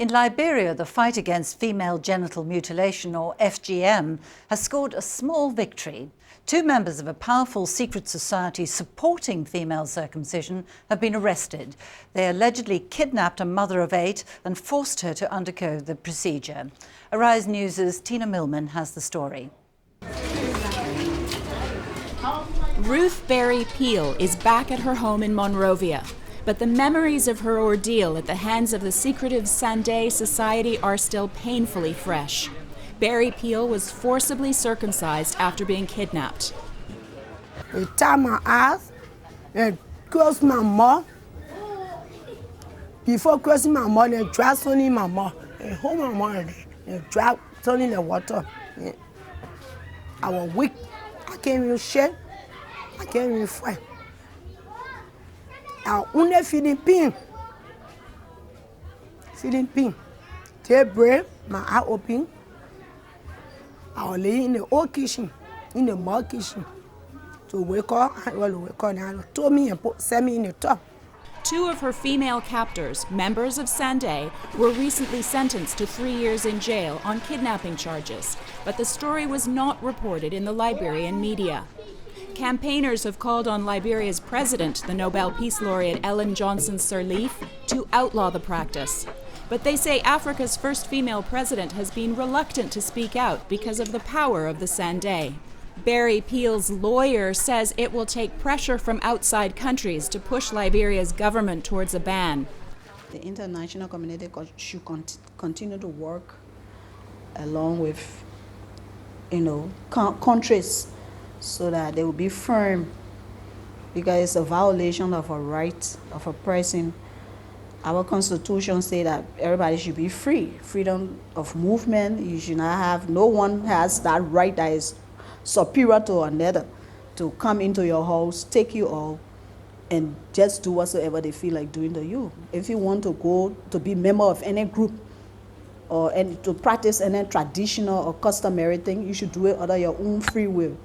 In Liberia, the fight against female genital mutilation, or FGM, has scored a small victory. Two members of a powerful secret society supporting female circumcision have been arrested. They allegedly kidnapped a mother of 8 and forced her to undergo the procedure. Arise News' Tina Millman has the story. Ruth Peal is back at her home in Monrovia, but the memories of her ordeal at the hands of the secretive Sunday Society are still painfully fresh. Peal was forcibly circumcised after being kidnapped. They tie my eyes, they cross my mouth. Before crossing my mouth, they drag something in my mouth. They hold my mouth, they drag something in the water. I was weak. I can't even shake. I can't even fight. I only feeding pain. Feeding pain. Take bread, my eye open. I was laying in the old kitchen, in the mud kitchen. To wake up, I will wake up now. Told me and set me in the top. Two of her female captors, members of Sunday, were recently sentenced to 3 years in jail on kidnapping charges, but the story was not reported in the Liberian media. Campaigners have called on Liberia's president, the Nobel Peace Laureate Ellen Johnson Sirleaf, to outlaw the practice. But they say Africa's first female president has been reluctant to speak out because of the power of the Sunday. Peal's lawyer says it will take pressure from outside countries to push Liberia's government towards a ban. The international community should continue to work along with, countries so that they will be firm, because it's a violation of a right of a person. Our constitution says that everybody should be free, freedom of movement. You should not have, no one has that right that is superior to another to come into your house, take you all, and just do whatsoever they feel like doing to you. If you want to go to be member of any group or to practice any traditional or customary thing, you should do it under your own free will.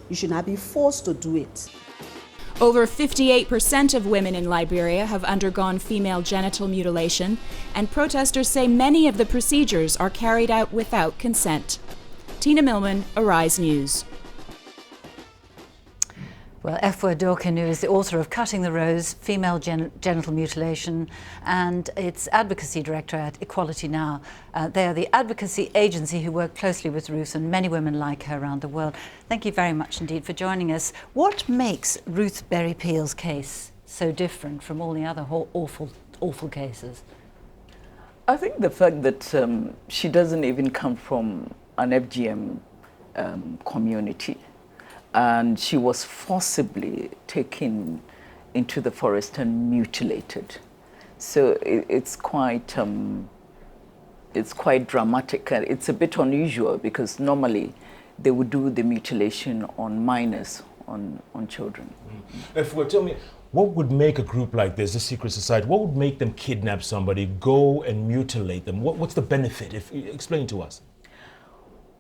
You should not be forced to do it. Over 58% of women in Liberia have undergone female genital mutilation, and protesters say many of the procedures are carried out without consent. Tina Millman, Arise News. Well, Efua Dorkenoo is the author of Cutting the Rose, Female Genital Mutilation, and its advocacy director at Equality Now. They are the advocacy agency who work closely with Ruth and many women like her around the world. Thank you very much indeed for joining us. What makes Ruth Peal's case so different from all the other awful cases? I think the fact that she doesn't even come from an FGM community. And she was forcibly taken into the forest and mutilated. So it's quite dramatic. It's a bit unusual because normally they would do the mutilation on minors, on children. Efua, tell me, what would make a group like this, a secret society, what would make them kidnap somebody, go and mutilate them? What's the benefit? Explain to us.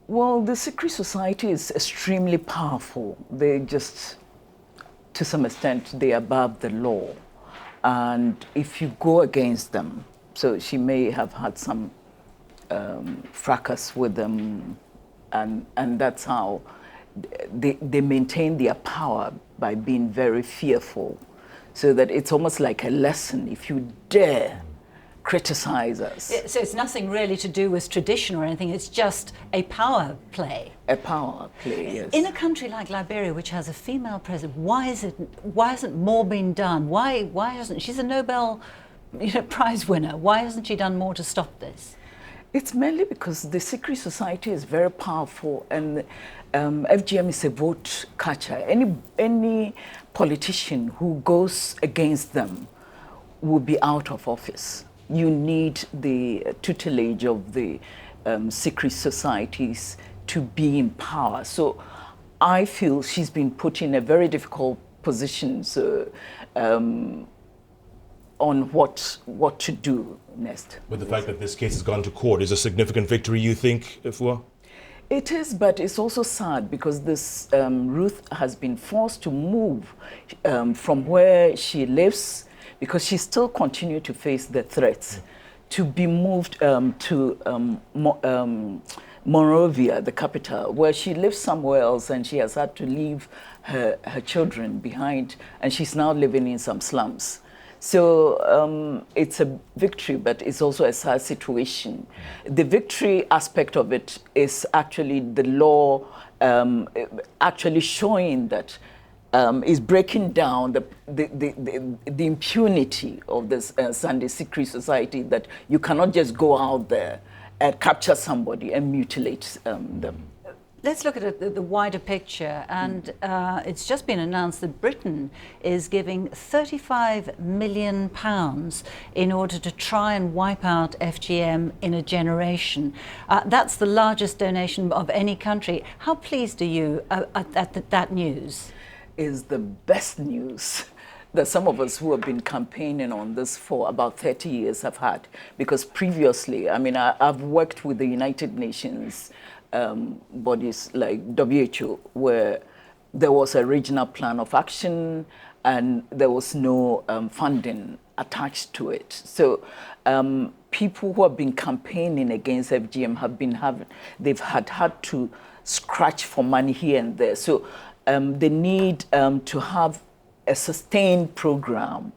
Well, the secret society is extremely powerful. They just, to some extent, they're above the law. And if you go against them, so she may have had some fracas with them, and that's how they maintain their power, by being very fearful. So that it's almost like a lesson. If you dare criticize us. So it's nothing really to do with tradition or anything, it's just a power play. A power play, yes. In a country like Liberia, which has a female president, why hasn't more been done? Why hasn't, she's a Nobel Prize winner, why hasn't she done more to stop this? It's mainly because the secret society is very powerful, and FGM is a vote catcher. Any politician who goes against them will be out of office. You need the tutelage of the secret societies to be in power. So I feel she's been put in a very difficult position on what to do next. But the fact that this case has gone to court is a significant victory, you think, Efua? It is, but it's also sad because this Ruth has been forced to move from where she lives, because she still continues to face the threats to be moved to Monrovia, the capital, where she lives somewhere else, and she has had to leave her children behind, and she's now living in some slums. So it's a victory, but it's also a sad situation. The victory aspect of it is actually the law actually showing that is breaking down the impunity of this Sunday secret society, that you cannot just go out there and capture somebody and mutilate them. Let's look at the wider picture, and it's just been announced that Britain is giving £35 million in order to try and wipe out FGM in a generation. That's the largest donation of any country. How pleased are you at that news? Is the best news that some of us who have been campaigning on this for about 30 years have had. Because previously, I mean, I've worked with the United Nations bodies like WHO, where there was a regional plan of action and there was no funding attached to it. So people who have been campaigning against FGM they've had to scratch for money here and there. So they need to have a sustained program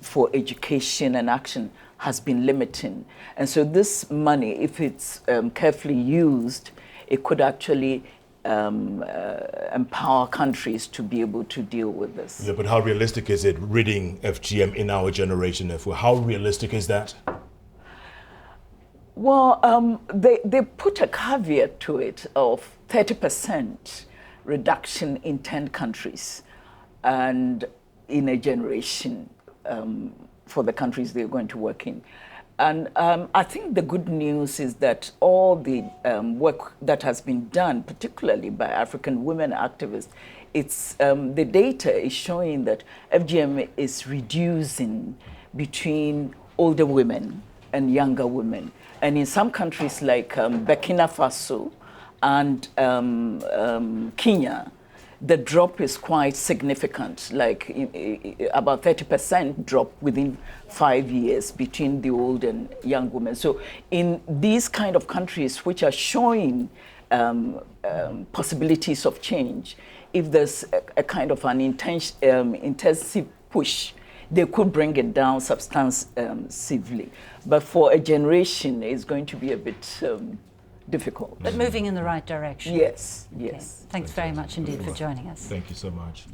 for education and action has been limiting. And so this money, if it's carefully used, it could actually empower countries to be able to deal with this. Yeah, but how realistic is it ridding FGM in our generation? How realistic is that? Well, they put a caveat to it of 30% reduction in 10 countries and in a generation for the countries they're going to work in. And I think the good news is that all the work that has been done, particularly by African women activists, the data is showing that FGM is reducing between older women and younger women. And in some countries like Burkina Faso and Kenya, the drop is quite significant, like about 30% drop within 5 years between the old and young women. So in these kind of countries which are showing possibilities of change, if there's a kind of an intensive push, they could bring it down substantively. But for a generation, it's going to be a bit difficult. But moving in the right direction. Yes, Okay. yes. Thanks very much indeed for joining us. Thank you so much.